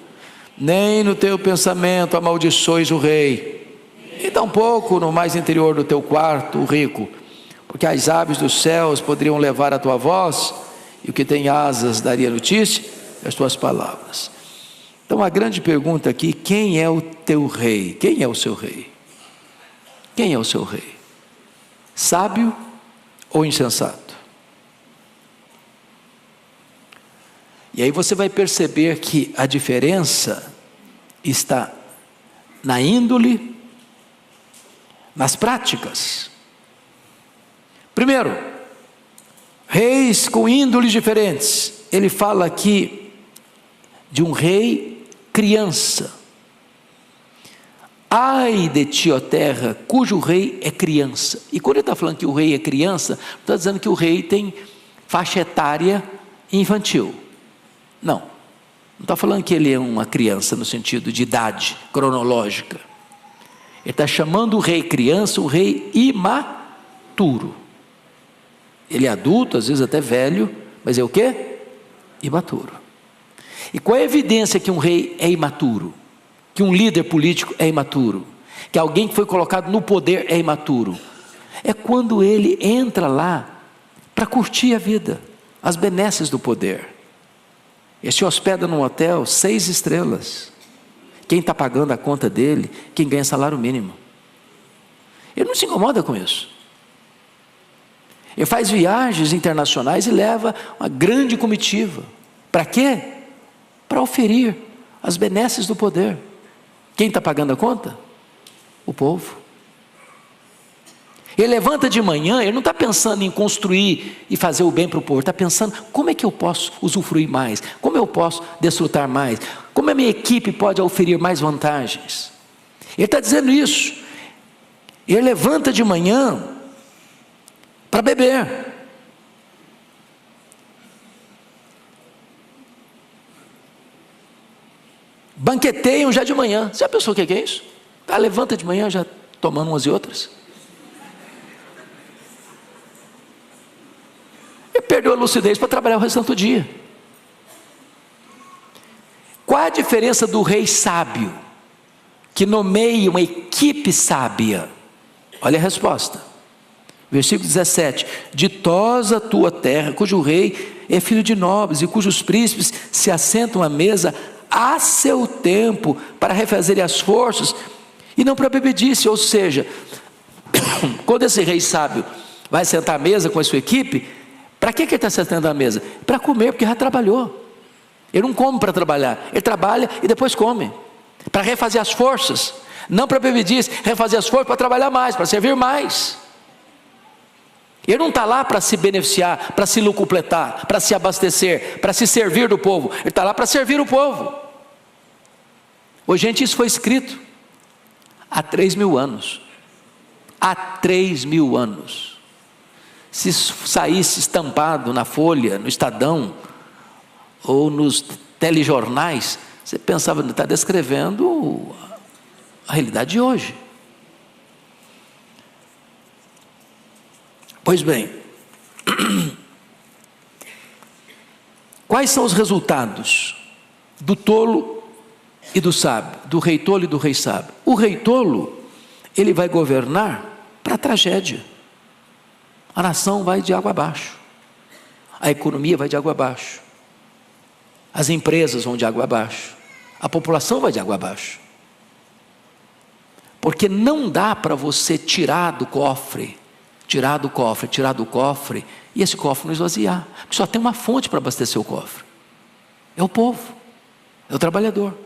Nem no teu pensamento amaldiçoes o rei, e tampouco no mais interior do teu quarto o rico, porque as aves dos céus poderiam levar a tua voz, e o que tem asas daria notícia das tuas palavras. Então a grande pergunta aqui: quem é o teu rei? Quem é o seu rei? Quem é o seu rei? Sábio ou insensato? E aí você vai perceber que a diferença está na índole, nas práticas. Primeiro, reis com índoles diferentes. Ele fala aqui de um rei criança. Ai de ti, ó terra, cujo rei é criança. E quando ele está falando que o rei é criança, está dizendo que o rei tem faixa etária infantil. Não está falando que ele é uma criança no sentido de idade cronológica. Ele está chamando o rei criança, o rei imaturo. Ele é adulto, às vezes até velho, mas é o quê? Imaturo. E qual é a evidência que um rei é imaturo? Que um líder político é imaturo? Que alguém que foi colocado no poder é imaturo? É quando ele entra lá para curtir a vida, as benesses do poder. Ele se hospeda num hotel 6 estrelas. Quem está pagando a conta dele? Quem ganha salário mínimo. Ele não se incomoda com isso. Ele faz viagens internacionais e leva uma grande comitiva. Para quê? Para oferir as benesses do poder. Quem está pagando a conta? O povo. Ele levanta de manhã, ele não está pensando em construir e fazer o bem para o povo. Ele está pensando: como é que eu posso usufruir mais? Como eu posso desfrutar mais? Como a minha equipe pode oferir mais vantagens? Ele está dizendo isso. Ele levanta de manhã para beber. Banqueteiam já de manhã. Você já pensou o que é isso? Levanta de manhã já tomando umas e outras. Ele perdeu a lucidez para trabalhar o restante do dia. Qual a diferença do rei sábio, que nomeia uma equipe sábia? Olha a resposta. Versículo 17: ditosa tua terra, cujo rei é filho de nobres, e cujos príncipes se assentam à mesa a seu tempo, para refazerem as forças, e não para bebedice. Ou seja, quando esse rei sábio vai sentar à mesa com a sua equipe, para que ele está sentando à mesa? Para comer, porque já trabalhou. Ele não come para trabalhar, ele trabalha e depois come, para refazer as forças, não para bebedice, refazer as forças para trabalhar mais, para servir mais. Ele não está lá para se beneficiar, para se lucupletar, para se abastecer, para se servir do povo. Ele está lá para servir o povo. Ô, gente, isso foi escrito há 3.000 anos. Há 3.000 anos. Se saísse estampado na Folha, no Estadão, ou nos telejornais, você pensava que está descrevendo a realidade de hoje. Pois bem, quais são os resultados do tolo e do sábio, do rei tolo e do rei sábio? O rei tolo, ele vai governar para a tragédia. A nação vai de água abaixo, a economia vai de água abaixo, as empresas vão de água abaixo, a população vai de água abaixo. Porque não dá para você tirar do cofre, e esse cofre não esvaziar, porque só tem uma fonte para abastecer o cofre: é o povo, é o trabalhador.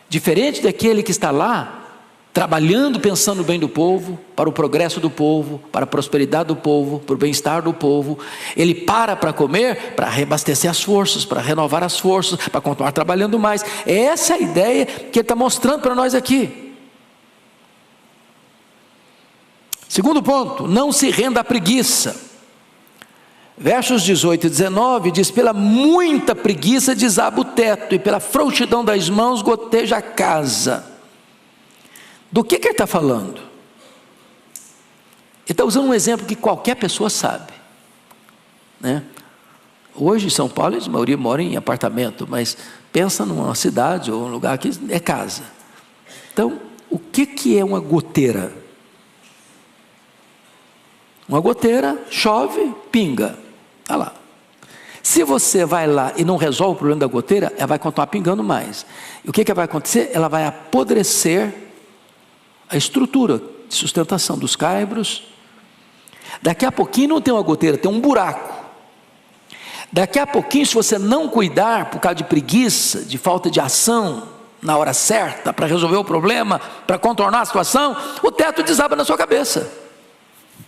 Diferente daquele que está lá trabalhando, pensando no bem do povo, para o progresso do povo, para a prosperidade do povo, para o bem-estar do povo. Ele para comer, para reabastecer as forças, para renovar as forças, para continuar trabalhando mais. É essa a ideia que ele está mostrando para nós aqui. Segundo ponto, não se renda à preguiça. Versos 18 e 19 diz: pela muita preguiça desaba o teto, e pela frouxidão das mãos goteja a casa. Do que ele está falando? Ele está usando um exemplo que qualquer pessoa sabe, né? Hoje em São Paulo a maioria mora em apartamento, mas pensa numa cidade ou um lugar que é casa. Então, o que é uma goteira? Uma goteira, chove, pinga, está lá. Se você vai lá e não resolve o problema da goteira, ela vai continuar pingando mais. E o que vai acontecer? Ela vai apodrecer a estrutura de sustentação dos caibros. Daqui a pouquinho não tem uma goteira, tem um buraco. Daqui a pouquinho, se você não cuidar, por causa de preguiça, de falta de ação na hora certa, para resolver o problema, para contornar a situação, o teto desaba na sua cabeça.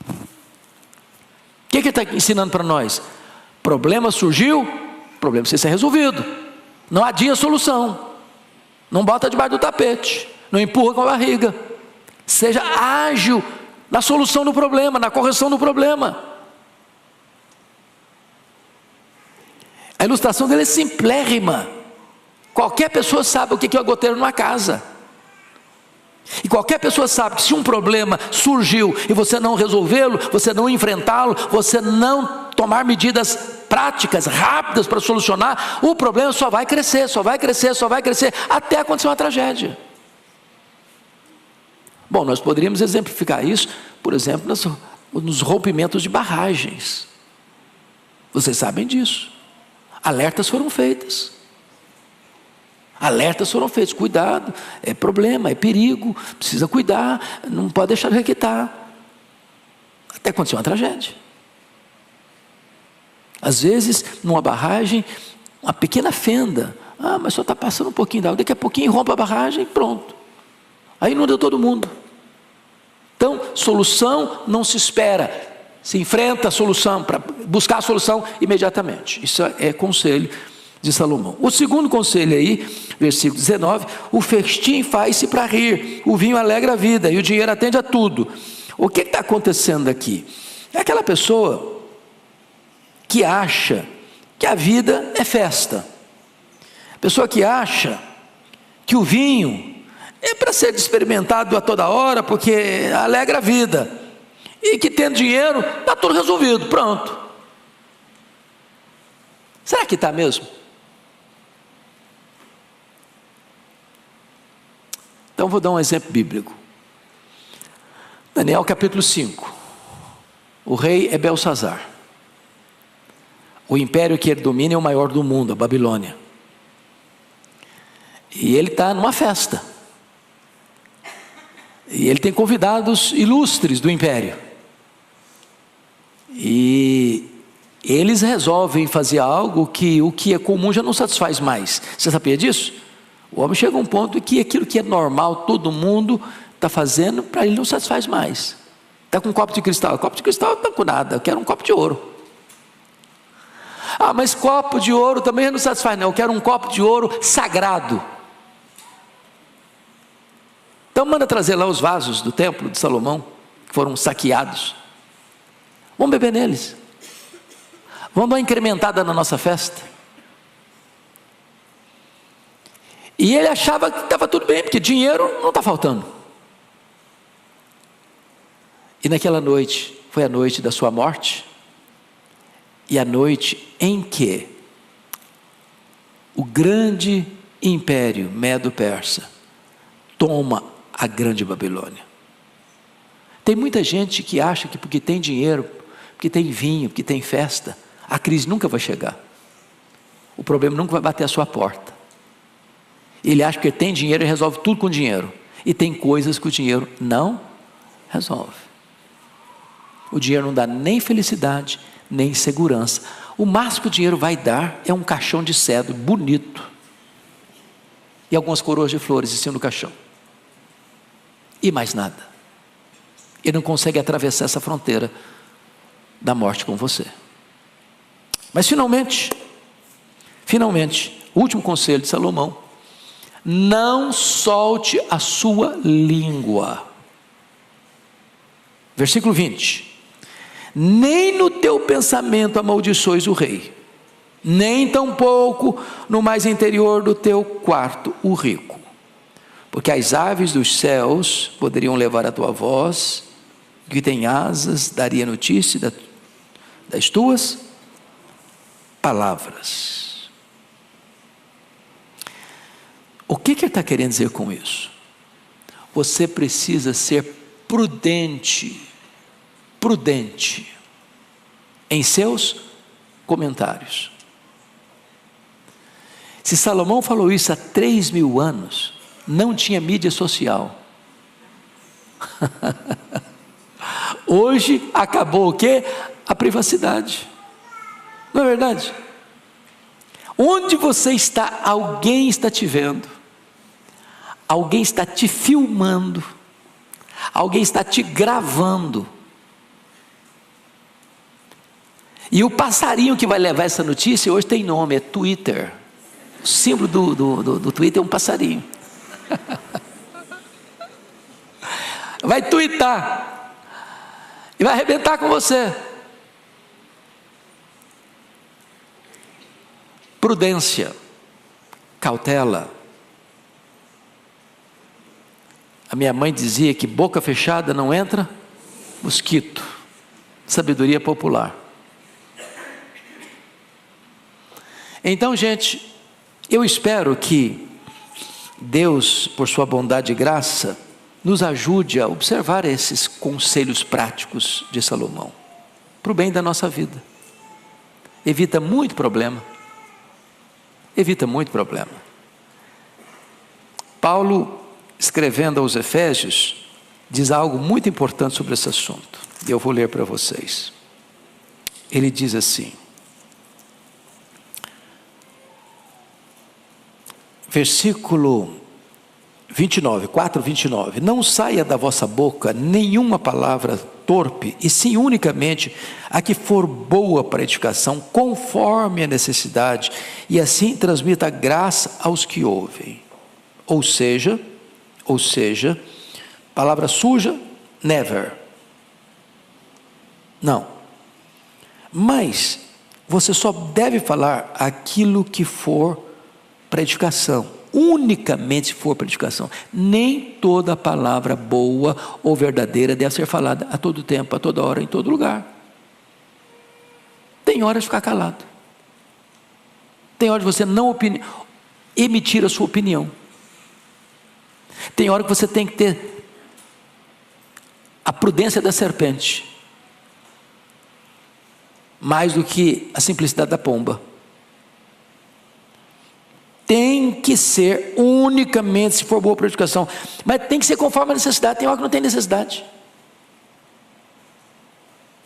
O que ele está ensinando para nós? Problema surgiu, problema precisa ser resolvido. Não adia a solução. Não bota debaixo do tapete. Não empurra com a barriga. Seja ágil na solução do problema, na correção do problema. A ilustração dele é simplérrima. Qualquer pessoa sabe o que é uma goteira numa casa. E qualquer pessoa sabe que se um problema surgiu e você não resolvê-lo, você não enfrentá-lo, você não tomar medidas práticas, rápidas para solucionar, o problema só vai crescer, só vai crescer, só vai crescer, até acontecer uma tragédia. Bom, nós poderíamos exemplificar isso, por exemplo, nos rompimentos de barragens. Vocês sabem disso. Alertas foram feitos. Alertas foram feitos, cuidado, é problema, é perigo, precisa cuidar, não pode deixar de requentar. Até acontecer uma tragédia. Às vezes, numa barragem, uma pequena fenda, mas só está passando um pouquinho d'água, daqui a pouquinho rompe a barragem e pronto. Aí inunda todo mundo. Então, solução não se espera, se enfrenta a solução, para buscar a solução imediatamente. Isso é conselho de Salomão. O segundo conselho aí, versículo 19: o festim faz-se para rir, o vinho alegra a vida e o dinheiro atende a tudo. O que está acontecendo aqui? É aquela pessoa que acha que a vida é festa, pessoa que acha que o vinho é para ser experimentado a toda hora, porque alegra a vida, e que tendo dinheiro, está tudo resolvido, pronto. Será que está mesmo? Então vou dar um exemplo bíblico. Daniel capítulo 5. O rei é Belsazar. O império que ele domina é o maior do mundo, a Babilônia. E ele está numa festa. E ele tem convidados ilustres do império. E eles resolvem fazer algo que o que é comum já não satisfaz mais. Você sabia disso? O homem chega a um ponto que aquilo que é normal, todo mundo está fazendo, para ele não satisfaz mais. Está com um copo de cristal. Copo de cristal não está com nada, eu quero um copo de ouro. Mas copo de ouro também não satisfaz, não. Eu quero um copo de ouro sagrado. Então manda trazer lá os vasos do templo de Salomão, que foram saqueados. Vamos beber neles. Vamos dar uma incrementada na nossa festa. E ele achava que estava tudo bem, porque dinheiro não está faltando. E naquela noite, foi a noite da sua morte, e a noite em que o grande império Medo-Persa toma a grande Babilônia. Tem muita gente que acha que porque tem dinheiro, porque tem vinho, porque tem festa, a crise nunca vai chegar. O problema nunca vai bater a sua porta. Ele acha que ele tem dinheiro e resolve tudo com dinheiro. E tem coisas que o dinheiro não resolve. O dinheiro não dá nem felicidade, nem segurança. O máximo que o dinheiro vai dar é um caixão de cedro bonito. E algumas coroas de flores em cima do caixão. e mais nada. Ele não consegue atravessar essa fronteira da morte com você. Mas finalmente, o último conselho de Salomão: não solte a sua língua. Versículo 20: nem no teu pensamento amaldiçoes o rei, nem tampouco no mais interior do teu quarto o rico, porque as aves dos céus poderiam levar a tua voz, que tem asas daria notícia das tuas palavras. O que ele está querendo dizer com isso? Você precisa ser prudente em seus comentários. Se Salomão falou isso há 3.000 anos, não tinha mídia social. Hoje acabou o quê? A privacidade. Não é verdade? Onde você está, alguém está te vendo, alguém está te filmando, alguém está te gravando. E o passarinho que vai levar essa notícia hoje tem nome, é Twitter. O símbolo do Twitter é um passarinho. Vai twittar e vai arrebentar com você. Prudência, cautela. A minha mãe dizia que boca fechada não entra mosquito. Sabedoria popular. Então, gente, eu espero que Deus, por sua bondade e graça, nos ajude a observar esses conselhos práticos de Salomão, para o bem da nossa vida. Evita muito problema. Paulo, escrevendo aos Efésios, diz algo muito importante sobre esse assunto. Eu vou ler para vocês. Ele diz assim, versículo 29, 4:29, não saia da vossa boca nenhuma palavra torpe, e sim unicamente a que for boa para edificação, conforme a necessidade, e assim transmita graça aos que ouvem. Ou seja, palavra suja, never. Não. Mas você só deve falar aquilo que for para edificação, unicamente se for para edificação. Nem toda palavra boa ou verdadeira deve ser falada a todo tempo, a toda hora, em todo lugar. Tem hora de ficar calado. Tem hora de você não emitir a sua opinião. Tem hora que você tem que ter a prudência da serpente, mais do que a simplicidade da pomba. Tem que ser unicamente se for boa para a edificação, mas tem que ser conforme a necessidade. Tem hora que não tem necessidade.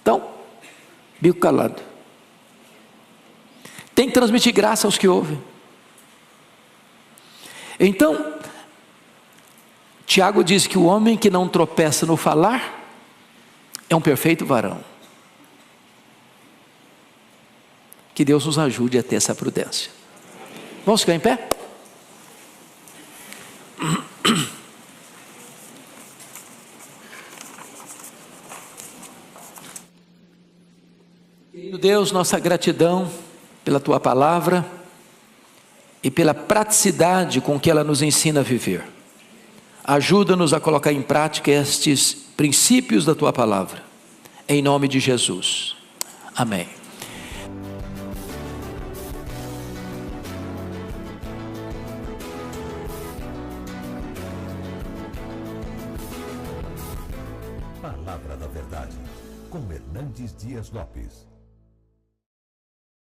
Então, bico calado. Tem que transmitir graça aos que ouvem. Então, Tiago diz que o homem que não tropeça no falar é um perfeito varão. Que Deus nos ajude a ter essa prudência. Vamos ficar em pé? Querido Deus, nossa gratidão pela Tua palavra e pela praticidade com que ela nos ensina a viver. Ajuda-nos a colocar em prática estes princípios da Tua palavra. Em nome de Jesus. Amém.
Palavra da Verdade, com Hernandes Dias Lopes.